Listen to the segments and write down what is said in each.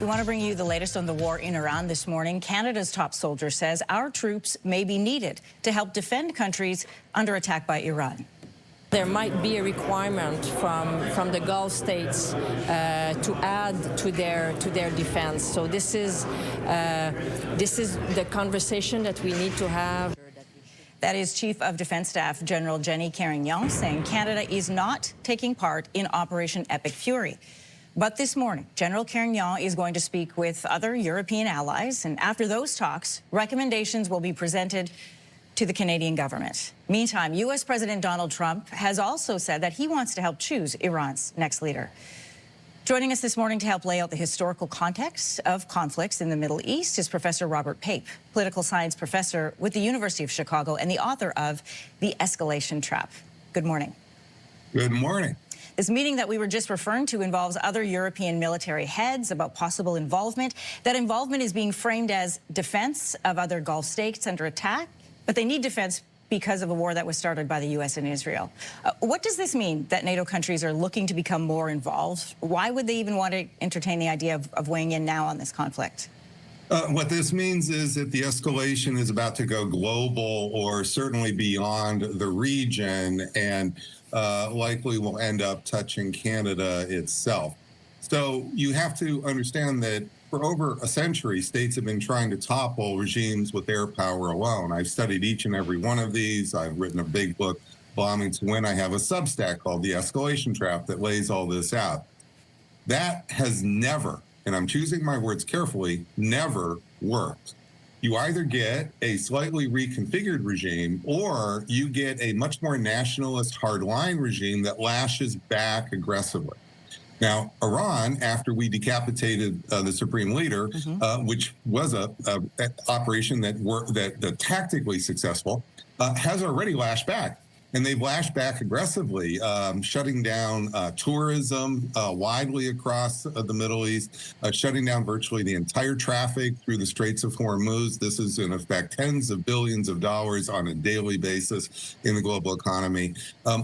We want to bring you the latest on the war in Iran this morning. Canada's top soldier says our troops may be needed to help defend countries under attack by Iran. There might be a requirement from the Gulf states to add to their defense. So this is the conversation that we need to have. That is Chief of Defense Staff General Jenny Carignan saying Canada is not taking part in Operation Epic Fury. But this morning, General Carignan is going to speak with other European allies, and after those talks, recommendations will be presented to the Canadian government. Meantime, U.S. President Donald Trump has also said that he wants to help choose Iran's next leader. Joining us this morning to help lay out the historical context of conflicts in the Middle East is Professor Robert Pape, political science professor with the University of Chicago and the author of The Escalation Trap. Good morning. Good morning. This meeting that we were just referring to involves other European military heads about possible involvement. That involvement is being framed as defense of other Gulf states under attack, but they need defense because of a war that was started by the U.S. and Israel. What does this mean that NATO countries are looking to become more involved? Why would they even want to entertain the idea of weighing in now on this conflict? What this means is that the escalation is about to go global or certainly beyond the region and likely will end up touching Canada itself. So you have to understand that for over a century, states have been trying to topple regimes with air power alone. I've studied each and every one of these. I've written a big book, Bombing to Win. I have a Substack called The Escalation Trap that lays all this out. That has never, and I'm choosing my words carefully, never worked. You either get a slightly reconfigured regime or you get a much more nationalist hardline regime that lashes back aggressively. Now, Iran, after we decapitated the supreme leader, which was a operation that tactically successful, has already lashed back. And they've lashed back aggressively, shutting down tourism widely across the Middle East, shutting down virtually the entire traffic through the Straits of Hormuz. This is, in effect, tens of billions of dollars on a daily basis in the global economy.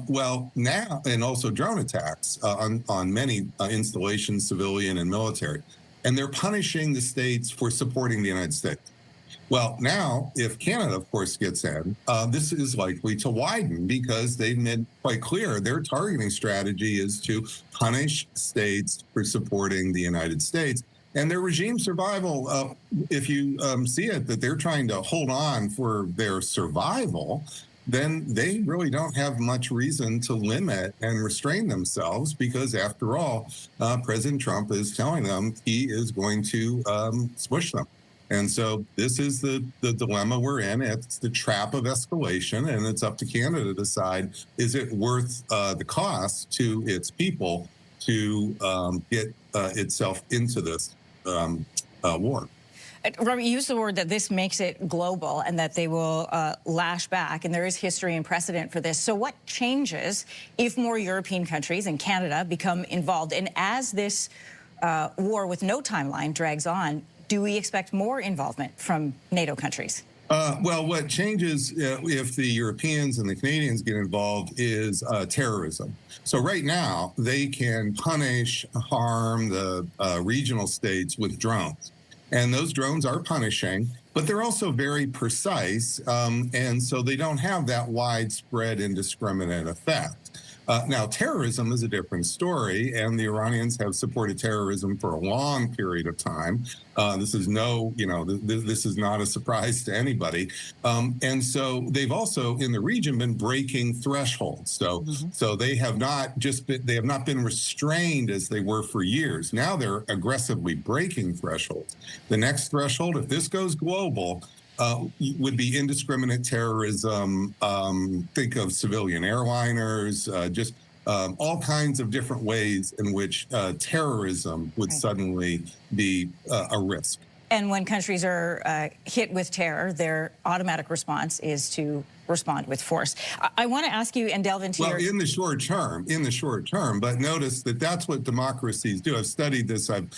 Well, now, and also drone attacks on many installations, civilian and military. And they're punishing the states for supporting the United States. Well, now, if Canada, of course, gets in, this is likely to widen because they've made quite clear their targeting strategy is to punish states for supporting the United States. And their regime survival, if you see it, that they're trying to hold on for their survival, then they really don't have much reason to limit and restrain themselves because, after all, President Trump is telling them he is going to smush them. And so this is the dilemma we're in. It's the trap of escalation, and it's up to Canada to decide, is it worth the cost to its people to get itself into this war? Robert, you used the word that this makes it global and that they will lash back, and there is history and precedent for this. So what changes if more European countries and Canada become involved? And as this war with no timeline drags on, do we expect more involvement from NATO countries? Well, what changes if the Europeans and the Canadians get involved is terrorism. So right now, they can punish, harm the regional states with drones. And those drones are punishing, but they're also very precise. And so they don't have that widespread indiscriminate effect. Now, terrorism is a different story, and the Iranians have supported terrorism for a long period of time. This is this is not a surprise to anybody. And so they've also, in the region, been breaking thresholds. So they have not been restrained as they were for years. Now they're aggressively breaking thresholds. The next threshold, if this goes global, would be indiscriminate terrorism. Think of civilian airliners, just all kinds of different ways in which terrorism would suddenly be a risk. And when countries are hit with terror, their automatic response is to respond with force. I want to ask you and delve into in the short term, but notice that that's what democracies do. I've studied this. I'm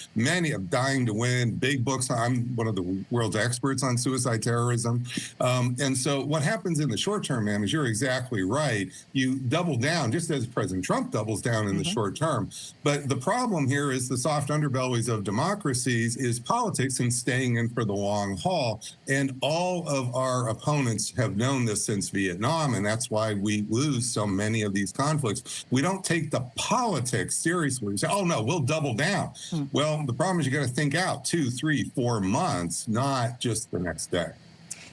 dying to win, big books. I'm one of the world's experts on suicide terrorism. And so what happens in the short term, man, is you're exactly right. You double down, just as President Trump doubles down in the short term. But the problem here is the soft underbellies of democracies is politics and staying in for the long haul. And all of our opponents have known this since Vietnam, and that's why we lose so many of these conflicts. We don't take the politics seriously. We say, oh no, we'll double down. Well, the problem is you got to think out 2, 3, 4 months, not just the next day.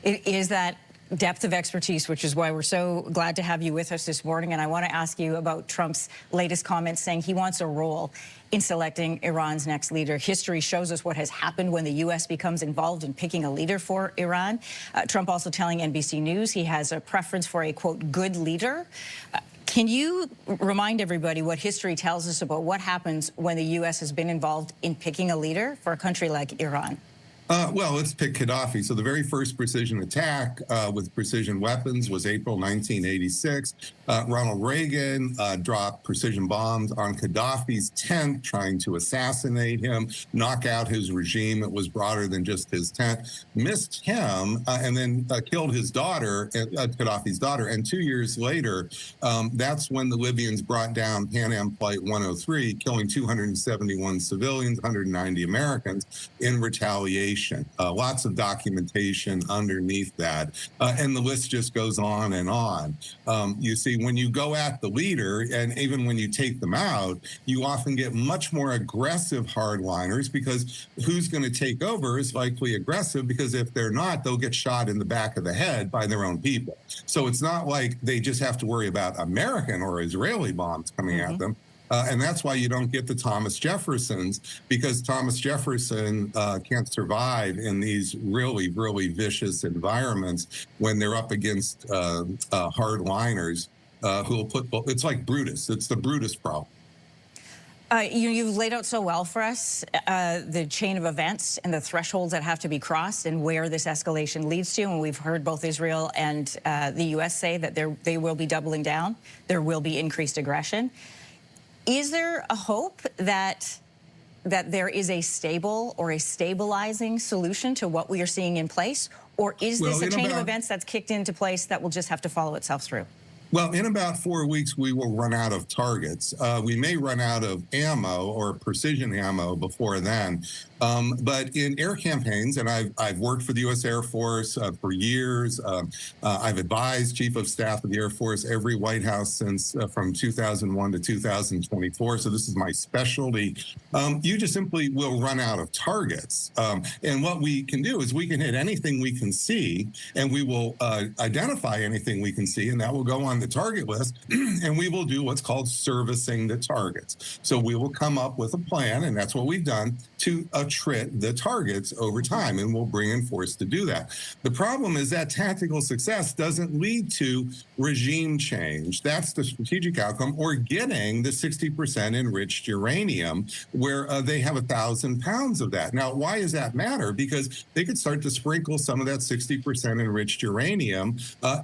It is that depth of expertise, which is why we're so glad to have you with us this morning. And I want to ask you about Trump's latest comments saying he wants a role in selecting Iran's next leader. History shows us what has happened when the U.S. becomes involved in picking a leader for Iran. Trump also telling NBC News he has a preference for a, quote, good leader. Can you remind everybody what history tells us about what happens when the U.S. has been involved in picking a leader for a country like Iran? Well, let's pick Gaddafi. So the very first precision attack with precision weapons was April 1986. Ronald Reagan dropped precision bombs on Gaddafi's tent, trying to assassinate him, knock out his regime. It was broader than just his tent. Missed him and then killed his daughter, Gaddafi's daughter. And 2 years later, that's when the Libyans brought down Pan Am Flight 103, killing 271 civilians, 190 Americans in retaliation. Lots of documentation underneath that. And the list just goes on and on. You see, when you go at the leader, and even when you take them out, you often get much more aggressive hardliners, because who's going to take over is likely aggressive, because if they're not, they'll get shot in the back of the head by their own people. So it's not like they just have to worry about American or Israeli bombs coming at them. And that's why you don't get the Thomas Jeffersons, because Thomas Jefferson can't survive in these really, really vicious environments when they're up against hardliners who will put, it's like Brutus. It's the Brutus problem. You've laid out so well for us the chain of events and the thresholds that have to be crossed and where this escalation leads to. And we've heard both Israel and the U.S. say that they will be doubling down. There will be increased aggression. Is there a hope that there is a stable or a stabilizing solution to what we are seeing in place? Or is this a chain of events that's kicked into place that will just have to follow itself through? Well, in about 4 weeks, we will run out of targets. We may run out of ammo or precision ammo before then. But in air campaigns, and I've worked for the U.S. Air Force for years. I've advised Chief of Staff of the Air Force every White House since from 2001 to 2024. So this is my specialty. You just simply will run out of targets. And what we can do is we can hit anything we can see, and we will identify anything we can see, and that will go on the target list, and we will do what's called servicing the targets. So we will come up with a plan, and that's what we've done, to attrit the targets over time, and we'll bring in force to do that. The problem is that tactical success doesn't lead to regime change. That's the strategic outcome, or getting the 60% enriched uranium, where they have 1,000 pounds of that. Now, why does that matter? Because they could start to sprinkle some of that 60% enriched uranium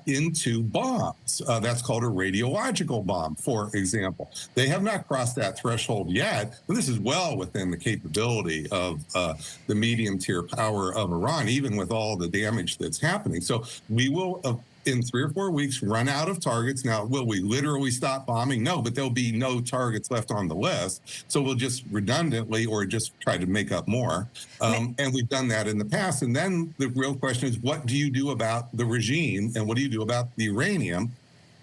into bombs. That's called a radiological bomb, for example. They have not crossed that threshold yet, but this is well within the capability of the medium-tier power of Iran, even with all the damage that's happening. So we will, in 3 or 4 weeks, run out of targets. Now, will we literally stop bombing? No, but there'll be no targets left on the list. So we'll just redundantly or just try to make up more. And we've done that in the past. And then the real question is, what do you do about the regime, and what do you do about the uranium?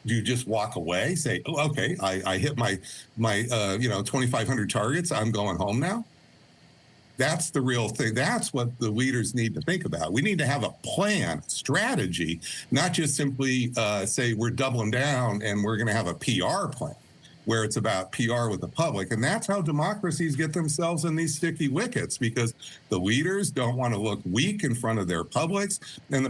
Do you just walk away, say, oh, okay, I hit my 2,500 targets, I'm going home now? That's the real thing. That's what the leaders need to think about. We need to have a plan, strategy, not just simply say we're doubling down and we're going to have a PR plan where it's about PR with the public. And that's how democracies get themselves in these sticky wickets, because the leaders don't want to look weak in front of their publics. And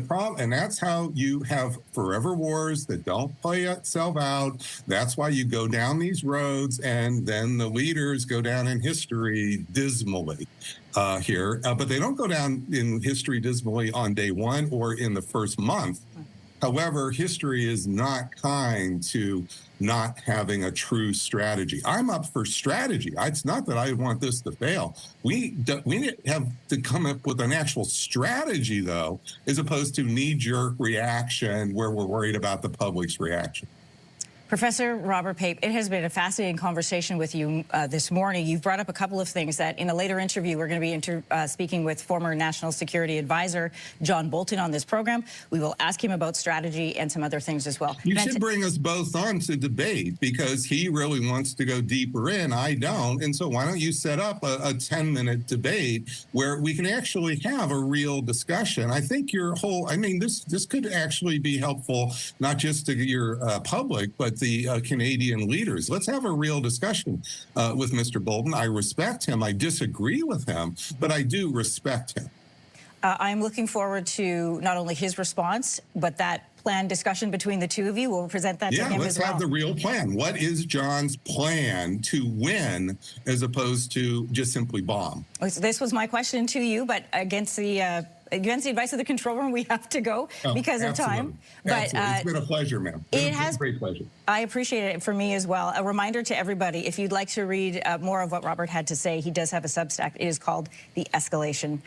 that's how you have forever wars that don't play itself out. That's why you go down these roads, and then the leaders go down in history dismally here. But they don't go down in history dismally on day one or in the first month. However, history is not kind to not having a true strategy. I'm up for strategy. It's not that I want this to fail. We have to come up with an actual strategy, though, as opposed to knee-jerk reaction where we're worried about the public's reaction. Professor Robert Pape, it has been a fascinating conversation with you this morning. You've brought up a couple of things that in a later interview, we're going to be speaking with former National Security Advisor John Bolton on this program. We will ask him about strategy and some other things as well. You should bring us both on to debate because he really wants to go deeper in. I don't. And so why don't you set up a 10-minute debate where we can actually have a real discussion? I think this could actually be helpful, not just to your public, but the Canadian leaders. Let's have a real discussion with Mr. Bolton. I respect him. I disagree with him, but I do respect him. I'm looking forward to not only his response, but that planned discussion between the two of you. We'll present that to him as well. Yeah, let's have the real plan. What is John's plan to win as opposed to just simply bomb? This was my question to you, but against the advice of the control room, we have to go because of time. But it's been a pleasure, ma'am. It has been a great pleasure. I appreciate it for me as well. A reminder to everybody, if you'd like to read more of what Robert had to say, he does have a Substack. It is called The Escalation